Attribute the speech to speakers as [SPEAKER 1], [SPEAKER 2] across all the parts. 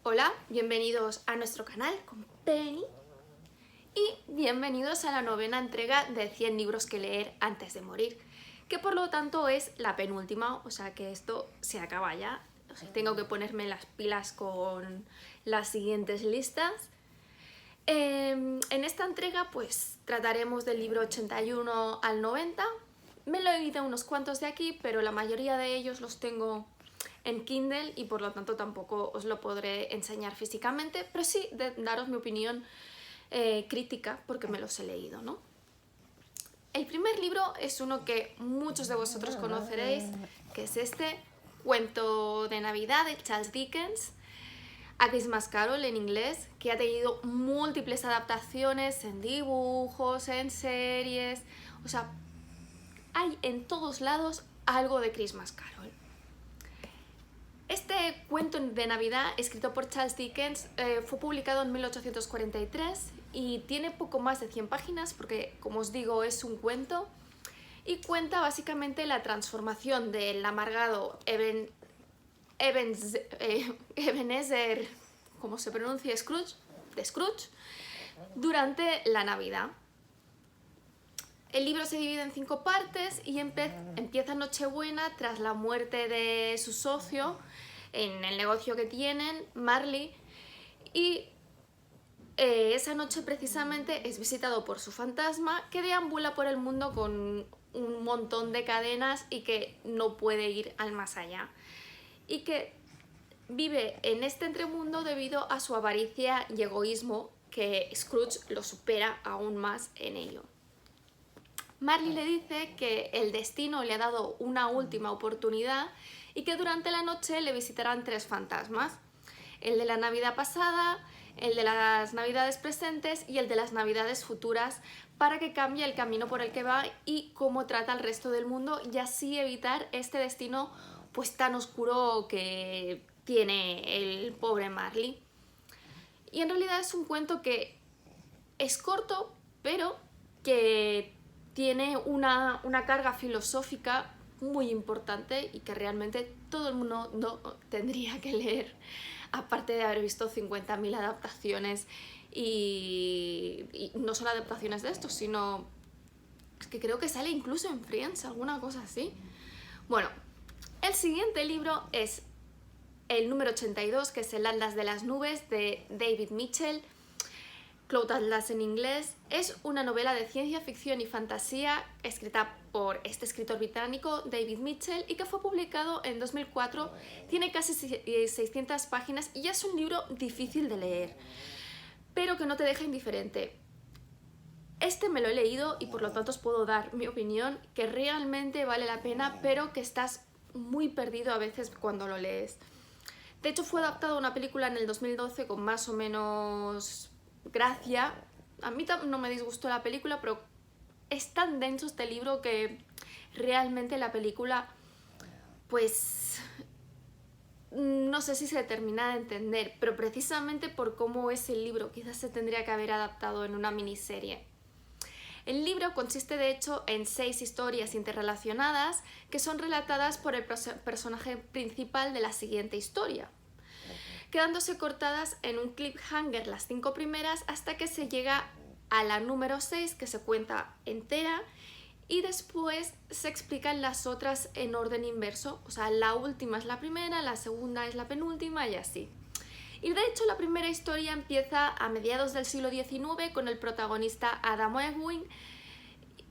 [SPEAKER 1] Hola, bienvenidos a nuestro canal con Penny y bienvenidos a la novena entrega de 100 libros que leer antes de morir, que por lo tanto es la penúltima, o sea que esto se acaba ya. O sea, tengo que ponerme las pilas con las siguientes listas. En esta entrega pues trataremos del libro 81 al 90. Me lo he leído unos cuantos de aquí, pero la mayoría de ellos los tengo en Kindle y por lo tanto tampoco os lo podré enseñar físicamente, pero sí daros mi opinión crítica porque me los he leído, ¿no? El primer libro es uno que muchos de vosotros conoceréis, que es este cuento de Navidad de Charles Dickens, A Christmas Carol en inglés, que ha tenido múltiples adaptaciones en dibujos, en series, o sea, hay en todos lados algo de Christmas Carol. Este cuento de Navidad, escrito por Charles Dickens, fue publicado en 1843 y tiene poco más de 100 páginas porque, como os digo, es un cuento y cuenta básicamente la transformación del amargado Ebenezer, ¿cómo se pronuncia? Scrooge, durante la Navidad. El libro se divide en 5 partes y empieza Nochebuena tras la muerte de su socio en el negocio que tienen, Marley, y esa noche precisamente es visitado por su fantasma que deambula por el mundo con un montón de cadenas y que no puede ir al más allá y que vive en este entremundo debido a su avaricia y egoísmo, que Scrooge lo supera aún más en ello. Marley le dice que el destino le ha dado una última oportunidad y que durante la noche le visitarán 3 fantasmas: el de la Navidad pasada, el de las Navidades presentes y el de las Navidades futuras, para que cambie el camino por el que va y cómo trata al resto del mundo y así evitar este destino pues tan oscuro que tiene el pobre Marley. Y en realidad es un cuento que es corto, pero que tiene una carga filosófica muy importante y que realmente todo el mundo no tendría que leer, aparte de haber visto 50.000 adaptaciones y no solo adaptaciones de esto, sino es que creo que sale incluso en Friends, alguna cosa así. Bueno, el siguiente libro es el número 82, que es El Atlas de las Nubes, de David Mitchell, Cloud Atlas en inglés. Es una novela de ciencia ficción y fantasía escrita por este escritor británico David Mitchell y que fue publicado en 2004. Tiene casi 600 páginas y es un libro difícil de leer, pero que no te deja indiferente. Este me lo he leído y por lo tanto os puedo dar mi opinión, que realmente vale la pena, pero que estás muy perdido a veces cuando lo lees. De hecho, fue adaptado a una película en el 2012 con más o menos gracia. A mí no me disgustó la película, pero es tan denso este libro que realmente la película, pues, no sé si se termina de entender, pero precisamente por cómo es el libro, quizás se tendría que haber adaptado en una miniserie. El libro consiste de hecho en 6 historias interrelacionadas que son relatadas por el personaje principal de la siguiente historia, quedándose cortadas en un cliffhanger las 5 primeras hasta que se llega a la número 6, que se cuenta entera, y después se explican las otras en orden inverso, o sea, la última es la primera, la segunda es la penúltima y así. Y de hecho la primera historia empieza a mediados del siglo XIX con el protagonista Adam Ewing,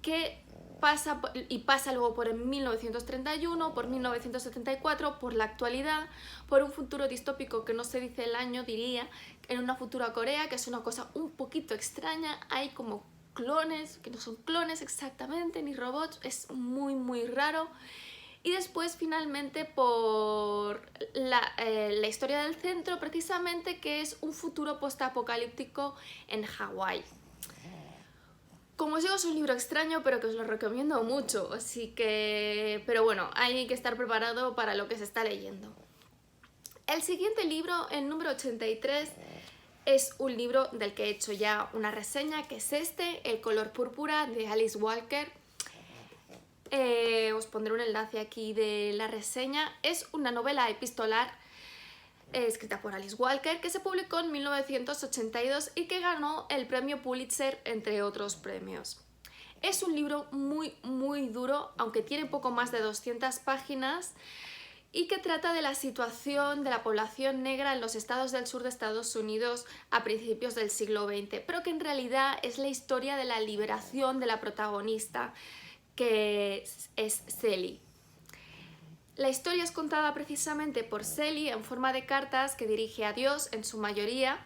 [SPEAKER 1] que pasa luego por el 1931, por 1974, por la actualidad, por un futuro distópico que no se dice el año, diría, en una futura Corea, que es una cosa un poquito extraña. Hay como clones, que no son clones exactamente, ni robots, es muy muy raro. Y después finalmente por la historia del centro, precisamente, que es un futuro postapocalíptico en Hawái. Como os digo, es un libro extraño, pero que os lo recomiendo mucho, así que... Pero bueno, hay que estar preparado para lo que se está leyendo. El siguiente libro, el número 83, es un libro del que he hecho ya una reseña, que es este, El color púrpura, de Alice Walker. Os pondré un enlace aquí de la reseña. Es una novela epistolar escrita por Alice Walker, que se publicó en 1982 y que ganó el premio Pulitzer, entre otros premios. Es un libro muy duro, aunque tiene poco más de 200 páginas, y que trata de la situación de la población negra en los estados del sur de Estados Unidos a principios del siglo XX, pero que en realidad es la historia de la liberación de la protagonista, que es Celie. La historia es contada precisamente por Celie en forma de cartas que dirige a Dios en su mayoría,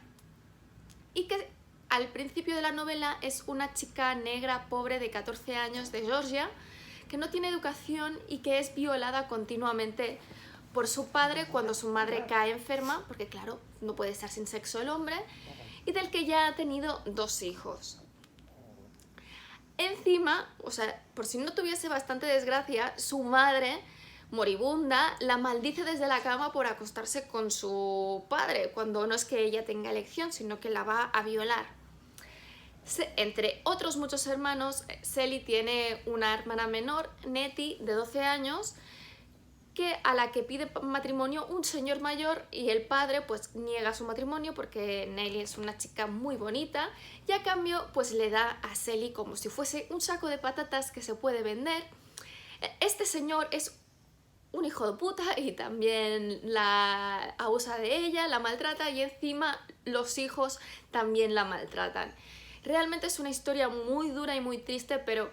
[SPEAKER 1] y que al principio de la novela es una chica negra pobre de 14 años de Georgia, que no tiene educación y que es violada continuamente por su padre cuando su madre cae enferma, porque claro, no puede estar sin sexo el hombre, y del que ya ha tenido 2 hijos. Encima, o sea, por si no tuviese bastante desgracia, su madre, moribunda, la maldice desde la cama por acostarse con su padre, cuando no es que ella tenga elección, sino que la va a violar. Entre otros muchos hermanos, Celie tiene una hermana menor, Nettie, de 12 años, a la que pide matrimonio un señor mayor, y el padre pues niega su matrimonio porque Nelly es una chica muy bonita, y a cambio pues le da a Celie como si fuese un saco de patatas que se puede vender. Este señor es un hijo de puta y también la abusa de ella, la maltrata, y encima los hijos también la maltratan. Realmente es una historia muy dura y muy triste, pero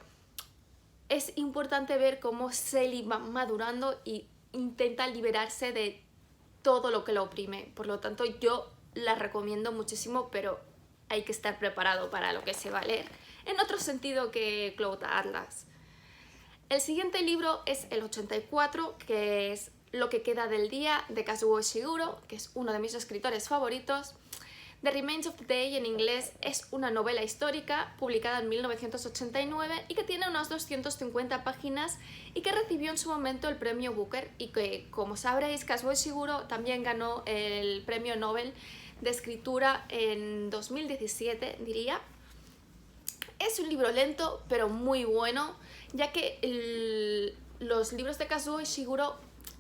[SPEAKER 1] es importante ver cómo Celie va madurando y intenta liberarse de todo lo que la oprime. Por lo tanto, yo la recomiendo muchísimo, pero hay que estar preparado para lo que se va a leer, en otro sentido que Cloud Atlas. El siguiente libro es el 84, que es Lo que queda del día, de Kazuo Ishiguro, que es uno de mis escritores favoritos. The Remains of the Day en inglés es una novela histórica publicada en 1989 y que tiene unas 250 páginas y que recibió en su momento el premio Booker, y que, como sabréis, Kazuo Ishiguro también ganó el premio Nobel de escritura en 2017, diría. Es un libro lento pero muy bueno, ya que los libros de Kazuo Ishiguro,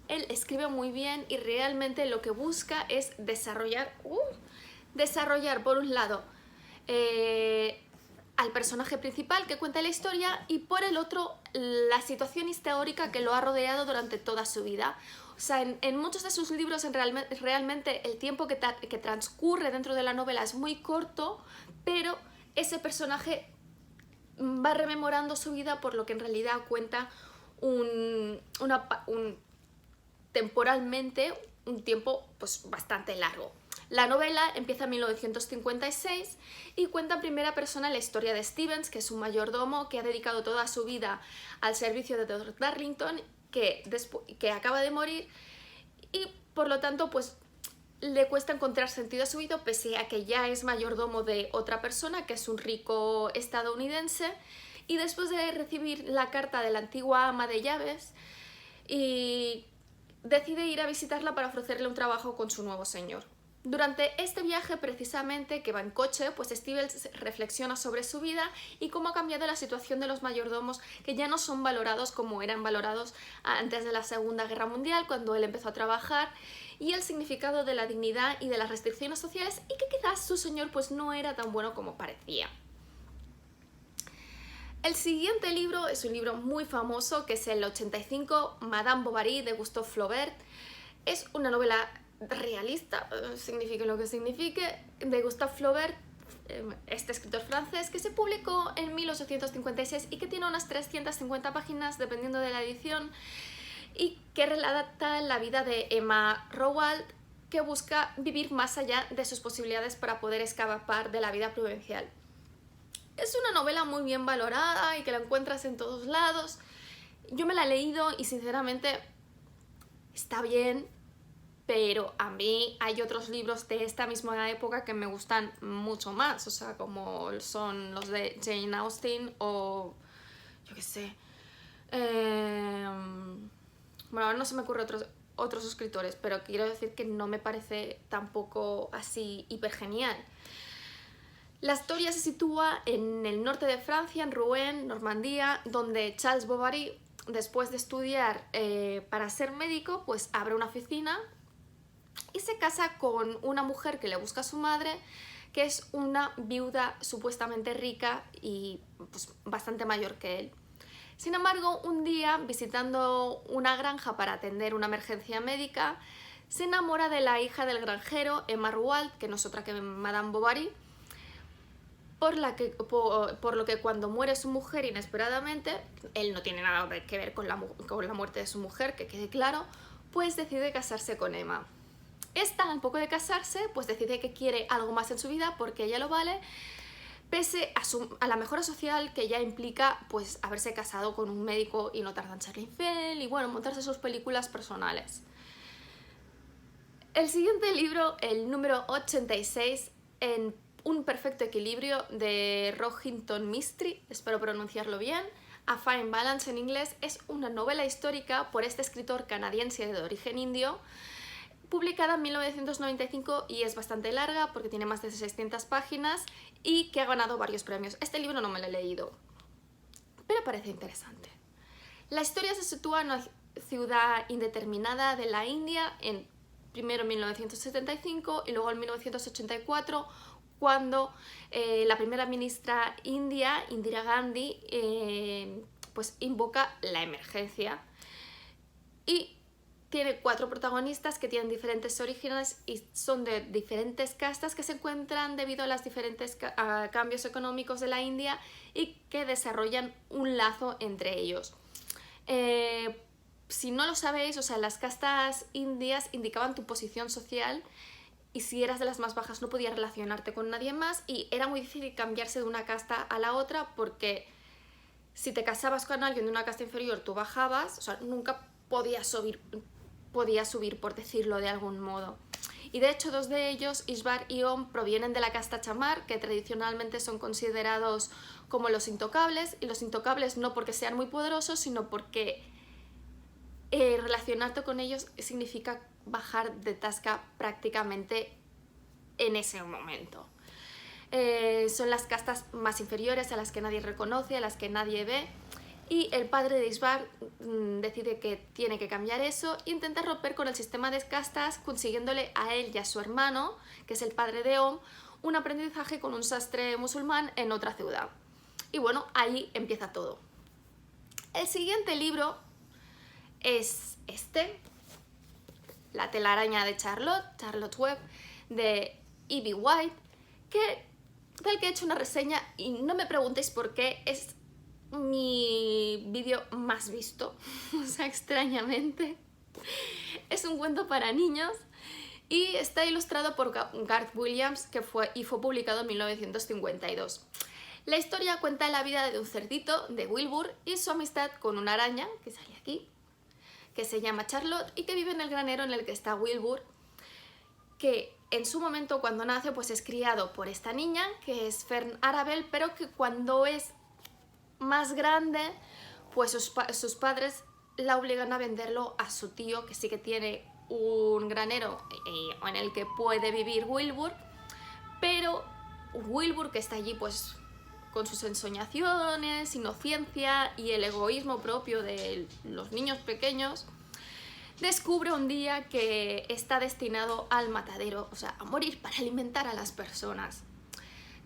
[SPEAKER 1] él escribe muy bien y realmente lo que busca es desarrollar por un lado al personaje principal que cuenta la historia, y por el otro la situación histórica que lo ha rodeado durante toda su vida. O sea, en muchos de sus libros realmente el tiempo que transcurre dentro de la novela es muy corto, pero ese personaje va rememorando su vida, por lo que en realidad cuenta temporalmente un tiempo pues bastante largo. La novela empieza en 1956 y cuenta en primera persona la historia de Stevens, que es un mayordomo que ha dedicado toda su vida al servicio de Lord Darlington, que acaba de morir, y por lo tanto pues le cuesta encontrar sentido a su vida, pese a que ya es mayordomo de otra persona, que es un rico estadounidense, y después de recibir la carta de la antigua ama de llaves, y decide ir a visitarla para ofrecerle un trabajo con su nuevo señor. Durante este viaje, precisamente, que va en coche, pues Stevens reflexiona sobre su vida y cómo ha cambiado la situación de los mayordomos, que ya no son valorados como eran valorados antes de la Segunda Guerra Mundial, cuando él empezó a trabajar, y el significado de la dignidad y de las restricciones sociales, y que quizás su señor pues no era tan bueno como parecía. El siguiente libro es un libro muy famoso, que es el 85, Madame Bovary, de Gustave Flaubert. Es una novela realista, signifique lo que signifique, de Gustave Flaubert, este escritor francés, que se publicó en 1856 y que tiene unas 350 páginas dependiendo de la edición, y que relata la vida de Emma Rowald, que busca vivir más allá de sus posibilidades para poder escapar de la vida provincial. Es una novela muy bien valorada y que la encuentras en todos lados. Yo me la he leído y sinceramente está bien, pero a mí hay otros libros de esta misma época que me gustan mucho más, o sea, como son los de Jane Austen o yo qué sé. Bueno, ahora no se me ocurren otros escritores, pero quiero decir que no me parece tampoco así hiper genial. La historia se sitúa en el norte de Francia, en Rouen, Normandía, donde Charles Bovary, después de estudiar para ser médico, pues abre una oficina y se casa con una mujer que le busca a su madre, que es una viuda supuestamente rica y pues, bastante mayor que él. Sin embargo, un día, visitando una granja para atender una emergencia médica, se enamora de la hija del granjero, Emma Rouault, que no es otra que Madame Bovary, por lo que cuando muere su mujer inesperadamente, él no tiene nada que ver con la muerte de su mujer, que quede claro, pues decide casarse con Emma. Esta, al poco de casarse, pues decide que quiere algo más en su vida porque ella lo vale, pese a la mejora social que ya implica pues haberse casado con un médico y no tardar en serle infiel y bueno, montarse sus películas personales. El siguiente libro, el número 86, en un perfecto equilibrio, de Rohinton Mistry, espero pronunciarlo bien, A Fine Balance en inglés, es una novela histórica por este escritor canadiense de origen indio, publicada en 1995 y es bastante larga porque tiene más de 600 páginas y que ha ganado varios premios. Este libro no me lo he leído, pero parece interesante. La historia se sitúa en una ciudad indeterminada de la India, primero en 1975 y luego en 1984, cuando la primera ministra india, Indira Gandhi, pues invoca la emergencia y tiene 4 protagonistas que tienen diferentes orígenes y son de diferentes castas que se encuentran debido a los diferentes cambios económicos de la India y que desarrollan un lazo entre ellos. Si no lo sabéis, o sea, las castas indias indicaban tu posición social y si eras de las más bajas no podías relacionarte con nadie más y era muy difícil cambiarse de una casta a la otra porque si te casabas con alguien de una casta inferior tú bajabas, o sea, nunca podías subir, por decirlo de algún modo. Y de hecho 2 de ellos, Ishvar y Om, provienen de la casta chamar, que tradicionalmente son considerados como los intocables, y los intocables no porque sean muy poderosos, sino porque relacionarte con ellos significa bajar de tasca prácticamente en ese momento. Son las castas más inferiores, a las que nadie reconoce, a las que nadie ve, y el padre de Ishvar decide que tiene que cambiar eso e intenta romper con el sistema de castas, consiguiéndole a él y a su hermano, que es el padre de Om, un aprendizaje con un sastre musulmán en otra ciudad. Y bueno, ahí empieza todo. El siguiente libro es este, La telaraña de Charlotte Webb, de E.B. White, del que he hecho una reseña y no me preguntéis por qué, es mi vídeo más visto, o sea, extrañamente. Es un cuento para niños y está ilustrado por Garth Williams, que fue publicado en 1952. La historia cuenta la vida de un cerdito, de Wilbur, y su amistad con una araña, que sale aquí, que se llama Charlotte y que vive en el granero en el que está Wilbur, que en su momento cuando nace pues es criado por esta niña, que es Fern Arabel, pero que cuando es más grande, pues sus padres la obligan a venderlo a su tío, que sí que tiene un granero en el que puede vivir Wilbur, pero Wilbur, que está allí pues con sus ensoñaciones, inocencia y el egoísmo propio de los niños pequeños, descubre un día que está destinado al matadero, o sea, a morir para alimentar a las personas.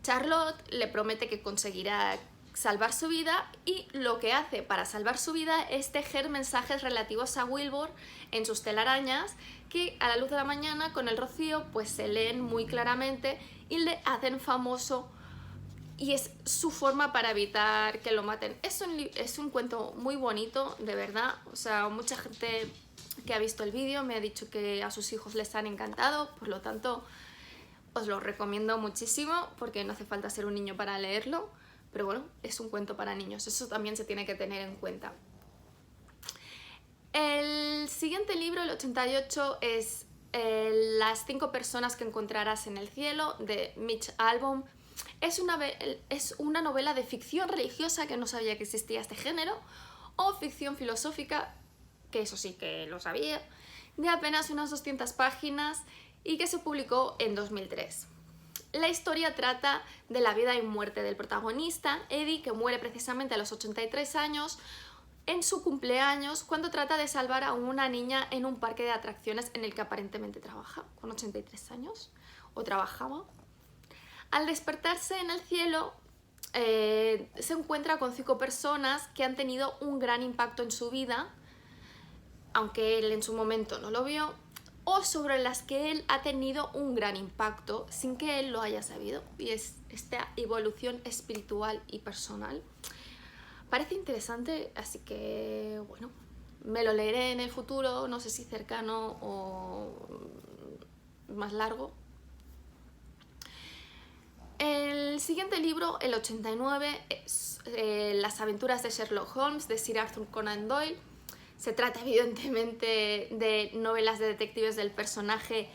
[SPEAKER 1] Charlotte le promete que conseguirá salvar su vida y lo que hace para salvar su vida es tejer mensajes relativos a Wilbur en sus telarañas que a la luz de la mañana con el rocío pues se leen muy claramente y le hacen famoso y es su forma para evitar que lo maten. Es un cuento muy bonito, de verdad, o sea, mucha gente que ha visto el vídeo me ha dicho que a sus hijos les han encantado, por lo tanto os lo recomiendo muchísimo porque no hace falta ser un niño para leerlo. Pero bueno, es un cuento para niños, eso también se tiene que tener en cuenta. El siguiente libro, el 88, es Las 5 personas que encontrarás en el cielo, de Mitch Albom. Es una novela de ficción religiosa, que no sabía que existía este género, o ficción filosófica, que eso sí que lo sabía, de apenas unas 200 páginas y que se publicó en 2003. La historia trata de la vida y muerte del protagonista, Eddie, que muere precisamente a los 83 años en su cumpleaños cuando trata de salvar a una niña en un parque de atracciones en el que aparentemente trabaja, con 83 años, o trabajaba. Al despertarse en el cielo, se encuentra con 5 personas que han tenido un gran impacto en su vida, aunque él en su momento no lo vio, o sobre las que él ha tenido un gran impacto sin que él lo haya sabido. Y es esta evolución espiritual y personal. Parece interesante, así que bueno, me lo leeré en el futuro, no sé si cercano o más largo. El siguiente libro, el 89, es Las aventuras de Sherlock Holmes, de Sir Arthur Conan Doyle. Se trata evidentemente de novelas de detectives del personaje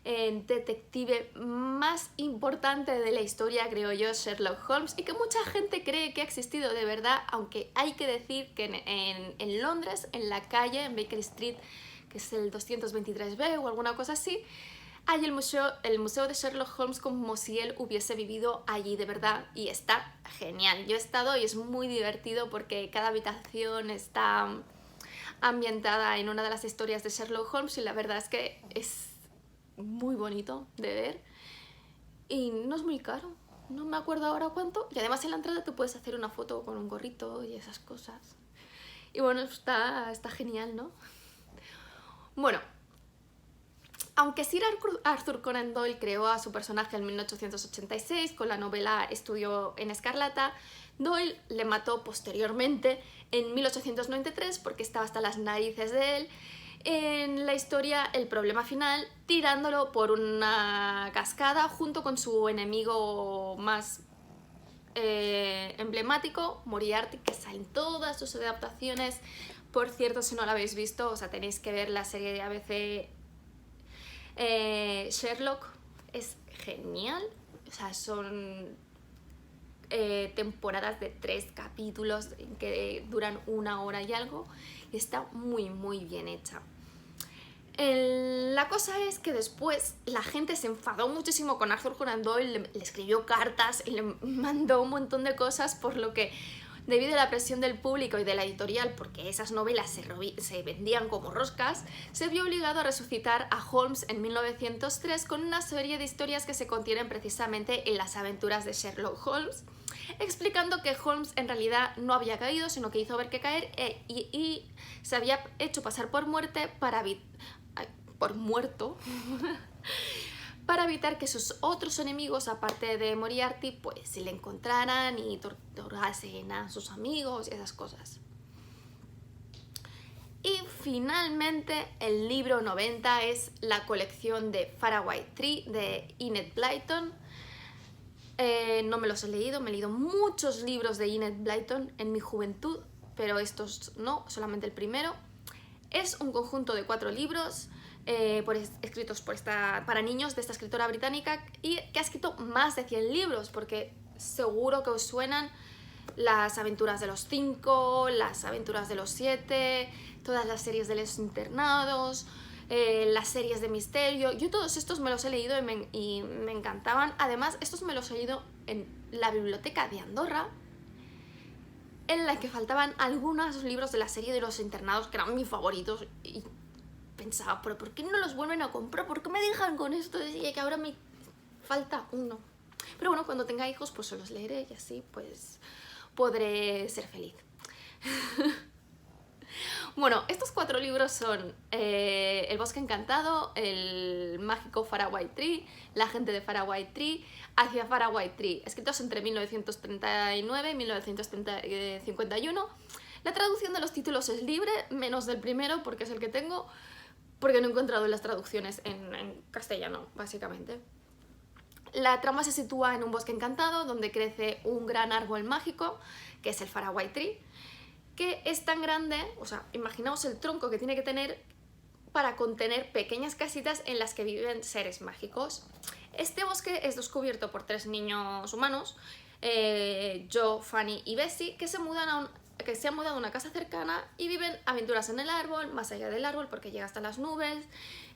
[SPEAKER 1] detective más importante de la historia, creo yo, Sherlock Holmes, y que mucha gente cree que ha existido de verdad, aunque hay que decir que en Londres, en la calle, en Baker Street, que es el 223B o alguna cosa así, hay el museo de Sherlock Holmes como si él hubiese vivido allí de verdad, y está genial. Yo he estado y es muy divertido porque cada habitación está ambientada en una de las historias de Sherlock Holmes y la verdad es que es muy bonito de ver y no es muy caro, no me acuerdo ahora cuánto, y además en la entrada te puedes hacer una foto con un gorrito y esas cosas. Y bueno, está genial, ¿no? Bueno, aunque Sir Arthur Conan Doyle creó a su personaje en 1886 con la novela Estudio en Escarlata, Doyle le mató posteriormente en 1893 porque estaba hasta las narices de él en la historia El problema final, tirándolo por una cascada junto con su enemigo más emblemático, Moriarty, que sale en todas sus adaptaciones. Por cierto, si no la habéis visto, o sea, tenéis que ver la serie de ABC Sherlock, es genial. O sea, son temporadas de 3 capítulos que duran 1 hora y algo, y está muy muy bien hecha. La cosa es que después la gente se enfadó muchísimo con Arthur Conan Doyle, le escribió cartas y le mandó un montón de cosas, por lo que debido a la presión del público y de la editorial, porque esas novelas se vendían como roscas, se vio obligado a resucitar a Holmes en 1903 con una serie de historias que se contienen precisamente en las aventuras de Sherlock Holmes, explicando que Holmes en realidad no había caído, sino que hizo ver que caer y se había hecho pasar por muerte por muerto para evitar que sus otros enemigos, aparte de Moriarty, pues se le encontraran y torturasen a sus amigos y esas cosas. Y finalmente el libro 90 es la colección de Faraway Tree de Enid Blyton. No me los he leído, me he leído muchos libros de Enid Blyton en mi juventud, pero estos no, solamente el primero. Es un conjunto de 4 libros escritos para niños de esta escritora británica y que ha escrito más de 100 libros, porque seguro que os suenan Las aventuras de los 5, Las aventuras de los 7, todas las series de los internados, las series de misterio. Yo todos estos me los he leído y me encantaban. Además, estos me los he leído en la biblioteca de Andorra, en la que faltaban algunos libros de la serie de los internados que eran mis favoritos, y pensaba, pero ¿por qué no los vuelven a comprar? ¿Por qué me dejan con esto? Decía que ahora me falta uno. Pero bueno, cuando tenga hijos pues se los leeré y así pues podré ser feliz. Bueno, estos 4 libros son El bosque encantado, El mágico Faraway Tree, La gente de Faraway Tree, Hacia Faraway Tree, escritos entre 1939 y 1951. La traducción de los títulos es libre, menos del primero, porque es el que tengo, porque no he encontrado las traducciones en castellano, básicamente. La trama se sitúa en un bosque encantado donde crece un gran árbol mágico, que es el Faraway Tree, que es tan grande, o sea, imaginaos el tronco que tiene que tener para contener pequeñas casitas en las que viven seres mágicos. Este bosque es descubierto por 3 niños humanos, Joe, Fanny y Bessie, que se han mudado a una casa cercana y viven aventuras en el árbol, más allá del árbol porque llega hasta las nubes,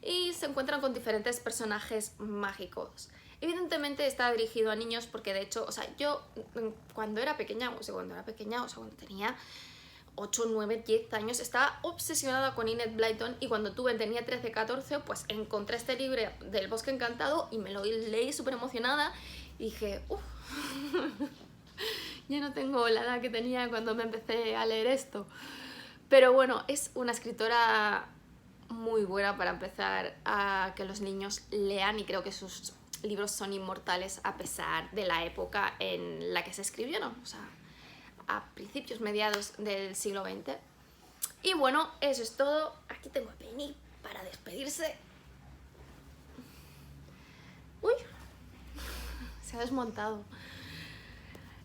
[SPEAKER 1] y se encuentran con diferentes personajes mágicos. Evidentemente está dirigido a niños porque de hecho, o sea, yo cuando era pequeña, o sea, cuando tenía 8, 9, 10 años, estaba obsesionada con Enid Blyton y cuando tenía 13, 14, pues encontré este libro del Bosque Encantado y me lo leí súper emocionada y dije, uff, ya no tengo la edad que tenía cuando me empecé a leer esto. Pero bueno, es una escritora muy buena para empezar a que los niños lean y creo que sus libros son inmortales a pesar de la época en la que se escribieron, o sea, a principios, mediados del siglo XX. Y bueno, eso es todo. Aquí tengo a Penny para despedirse. Uy, se ha desmontado.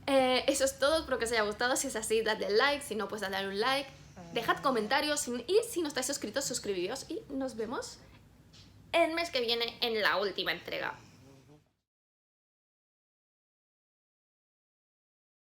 [SPEAKER 1] Eso es todo, espero que os haya gustado. Si es así, dadle like, si no, pues dadle un like. Dejad comentarios y si no estáis suscritos, suscribíos y nos vemos el mes que viene en la última entrega.